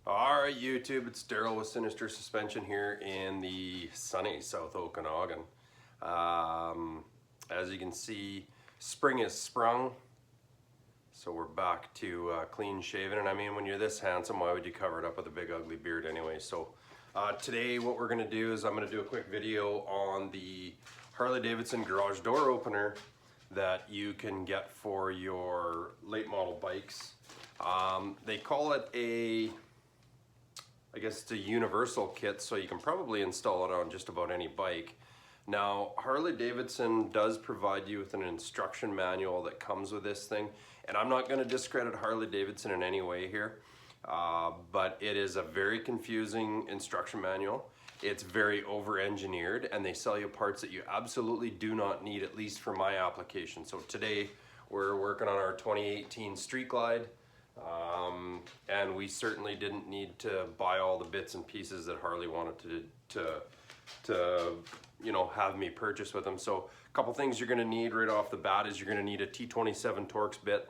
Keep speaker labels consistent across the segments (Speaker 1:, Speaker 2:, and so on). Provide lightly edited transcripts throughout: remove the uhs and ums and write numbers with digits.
Speaker 1: All right, YouTube, it's Daryl with Sinister Suspension here in the sunny South Okanagan. As you can see, spring is sprung, so we're back to clean shaven. And I mean, when you're this handsome, why would you cover it up with a big ugly beard anyway? So today what we're gonna do is I'm gonna do a quick video on the Harley Davidson garage door opener that you can get for your late model bikes. They call it I guess it's a universal kit, so you can probably install it on just about any bike. Now, Harley Davidson does provide you with an instruction manual that comes with this thing, and I'm not going to discredit Harley Davidson in any way here, but it is a very confusing instruction manual. It's very over-engineered, and they sell you parts that you absolutely do not need, at least for my application. So today, we're working on our 2018 Street Glide. And we certainly didn't need to buy all the bits and pieces that Harley wanted to you know, have me purchase with them. So a couple things you're going to need right off the bat is you're going to need a T27 Torx bit.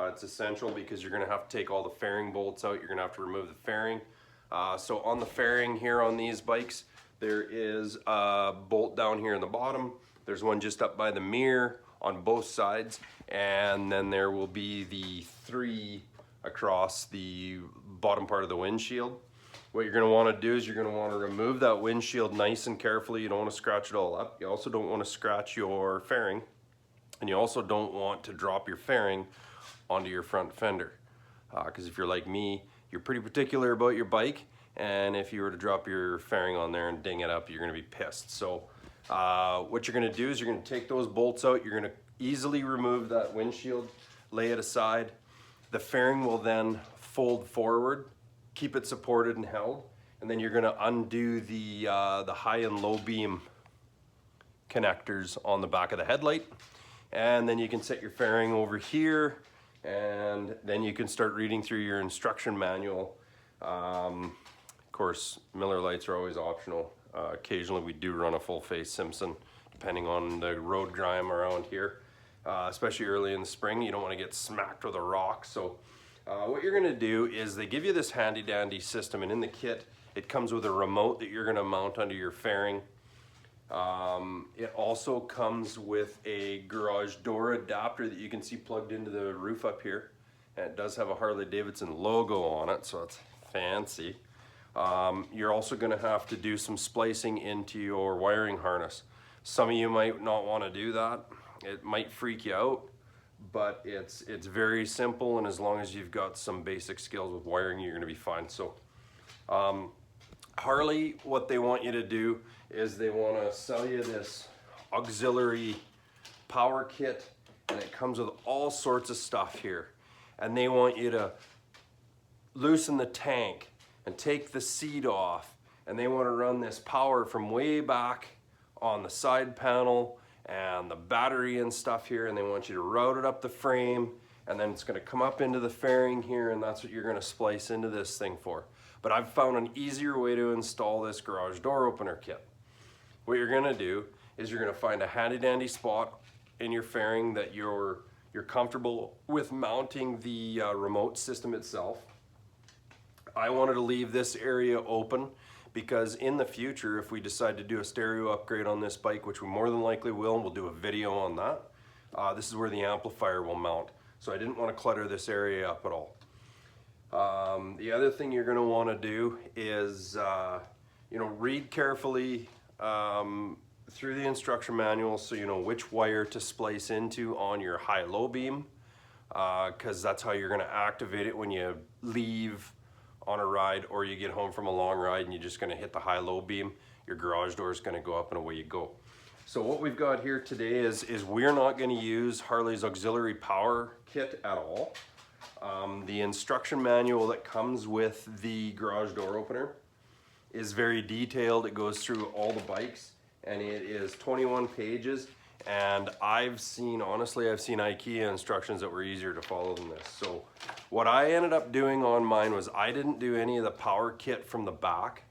Speaker 1: It's essential because you're going to have to take all the fairing bolts out. You're going to have to remove the fairing. So on the fairing here on these bikes, there is a bolt down here in the bottom. There's one just up by the mirror on both sides, and then there will be the three across the bottom part of the windshield. What you're going to want to do is you're going to want to remove that windshield nice and carefully. You don't want to scratch it all up. You also don't want to scratch your fairing, and you also don't want to drop your fairing onto your front fender, because if you're like me, you're pretty particular about your bike, and if you were to drop your fairing on there and ding it up, you're going to be pissed. So what you're going to do is you're going to take those bolts out. You're going to easily remove that windshield, lay it aside. The fairing will then fold forward, keep it supported and held, and then you're going to undo the high and low beam connectors on the back of the headlight, and then you can set your fairing over here, and then you can start reading through your instruction manual. Of course, Miller lights are always optional. Occasionally we do run a full face Simpson depending on the road grime around here, especially early in the spring. You don't want to get smacked with a rock. So what you're going to do is they give you this handy dandy system, and in the kit it comes with a remote that you're going to mount under your fairing. It also comes with a garage door adapter that you can see plugged into the roof up here, and it does have a Harley Davidson logo on it, so it's fancy. You're also going to have to do some splicing into your wiring harness. Some of you might not want to do that. It might freak you out, but it's very simple, and as long as you've got some basic skills with wiring, you're going to be fine. So Harley, what they want you to do is they want to sell you this auxiliary power kit, and it comes with all sorts of stuff here, and they want you to loosen the tank and take the seat off, and they want to run this power from way back on the side panel and the battery and stuff here, and they want you to route it up the frame, and then it's going to come up into the fairing here, and that's what you're going to splice into this thing for. But I've found an easier way to install this garage door opener kit. What you're going to do is you're going to find a handy dandy spot in your fairing that you're comfortable with mounting the remote system itself. I wanted to leave this area open because in the future, if we decide to do a stereo upgrade on this bike, which we more than likely will, and we'll do a video on that, this is where the amplifier will mount. So I didn't want to clutter this area up at all. The other thing you're going to want to do is, you know, read carefully through the instruction manual so you know which wire to splice into on your high-low beam, because that's how you're going to activate it when you leave on a ride or you get home from a long ride and you're just going to hit the high-low beam. Your garage door is going to go up and away you go. So what we've got here today is we're not going to use Harley's auxiliary power kit at all. The instruction manual that comes with the garage door opener is very detailed. It goes through all the bikes, and it is 21 pages. And honestly, I've seen IKEA instructions that were easier to follow than this. So what I ended up doing on mine was I didn't do any of the power kit from the back.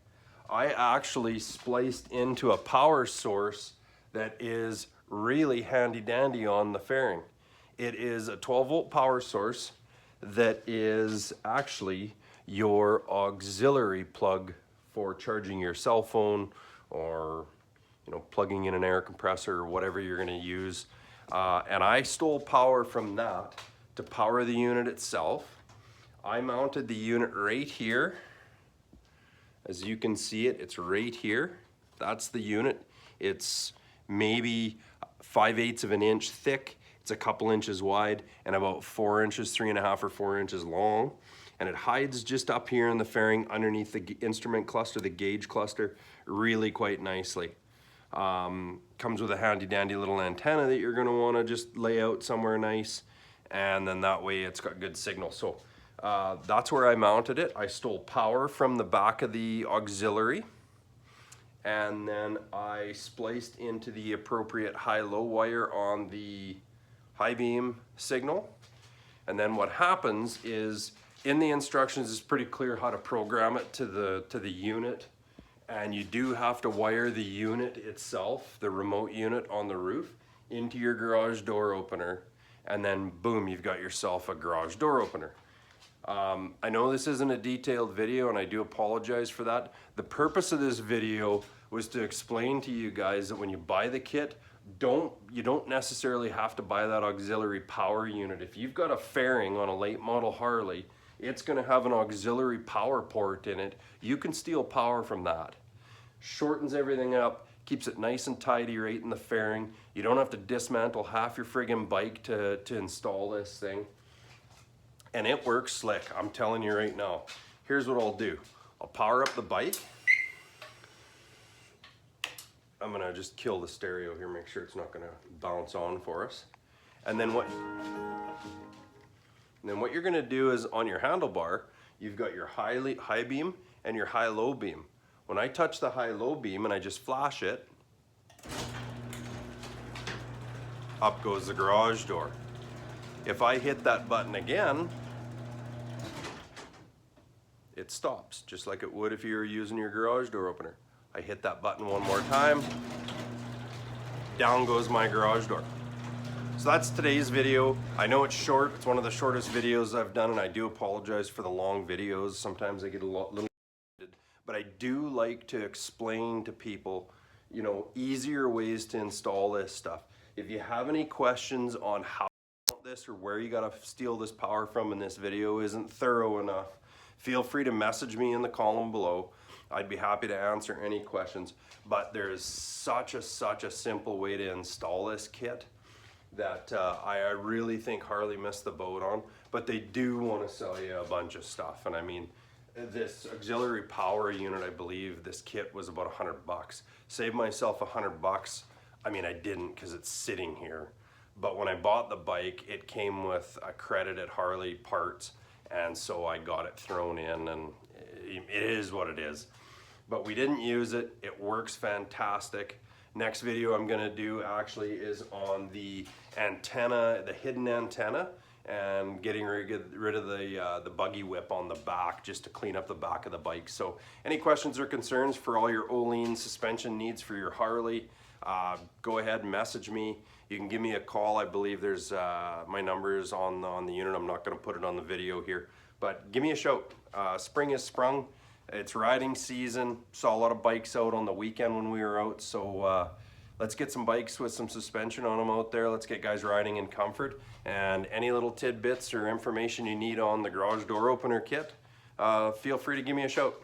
Speaker 1: I actually spliced into a power source that is really handy dandy on the fairing. It is a 12 volt power source that is actually your auxiliary plug for charging your cell phone, or plugging in an air compressor or whatever you're going to use. And I stole power from that to power the unit itself. I mounted the unit right here. As you can see it's right here. That's the unit. It's maybe 5/8 of an inch thick. It's a couple inches wide and about 4 inches, 3.5 or 4 inches long. And it hides just up here in the fairing underneath the instrument cluster, the gauge cluster, really quite nicely. Comes with a handy dandy little antenna that you're gonna wanna just lay out somewhere nice. And then that way it's got good signal. So that's where I mounted it. I stole power from the back of the auxiliary. And then I spliced into the appropriate high-low wire on the high beam signal. And then what happens is, in the instructions it's pretty clear how to program it to the unit. And you do have to wire the unit itself, the remote unit on the roof, into your garage door opener. And then boom, you've got yourself a garage door opener. I know this isn't a detailed video and I do apologize for that. The purpose of this video was to explain to you guys that when you buy the kit, you don't necessarily have to buy that auxiliary power unit. If you've got a fairing on a late model Harley, it's gonna have an auxiliary power port in it. You can steal power from that. Shortens everything up, keeps it nice and tidy right in the fairing. You don't have to dismantle half your friggin' bike to install this thing. And it works slick, I'm telling you right now. Here's what I'll do. I'll power up the bike. I'm gonna just kill the stereo here, make sure it's not gonna bounce on for us. And then what you're gonna do is, on your handlebar, you've got your high beam and your high-low beam. When I touch the high-low beam and I just flash it, up goes the garage door. If I hit that button again, it stops, just like it would if you were using your garage door opener. I hit that button one more time, down goes my garage door. So that's today's video. I know it's short, it's one of the shortest videos I've done, and I do apologize for the long videos. Sometimes they get a little, but I do like to explain to people, easier ways to install this stuff. If you have any questions on how to mount this or where you gotta steal this power from and this video isn't thorough enough, feel free to message me in the column below. I'd be happy to answer any questions, but there is such a simple way to install this kit that I really think Harley missed the boat on, but they do want to sell you a bunch of stuff. And I mean, this auxiliary power unit, I believe this kit was about $100. Saved myself $100. I mean, I didn't because it's sitting here, but when I bought the bike, it came with a credit at Harley Parts, and so I got it thrown in, and it is what it is. But we didn't use it. It works fantastic. Next video I'm gonna do actually is on the antenna, the hidden antenna, and getting rid of the buggy whip on the back, just to clean up the back of the bike. So any questions or concerns for all your Olean suspension needs for your Harley, go ahead and message me. You can give me a call. I believe there's my number is on the unit. I'm not gonna put it on the video here, but give me a shout. Spring is sprung. It's riding season. Saw a lot of bikes out on the weekend when we were out, so let's get some bikes with some suspension on them out there. Let's get guys riding in comfort. And any little tidbits or information you need on the garage door opener kit, feel free to give me a shout.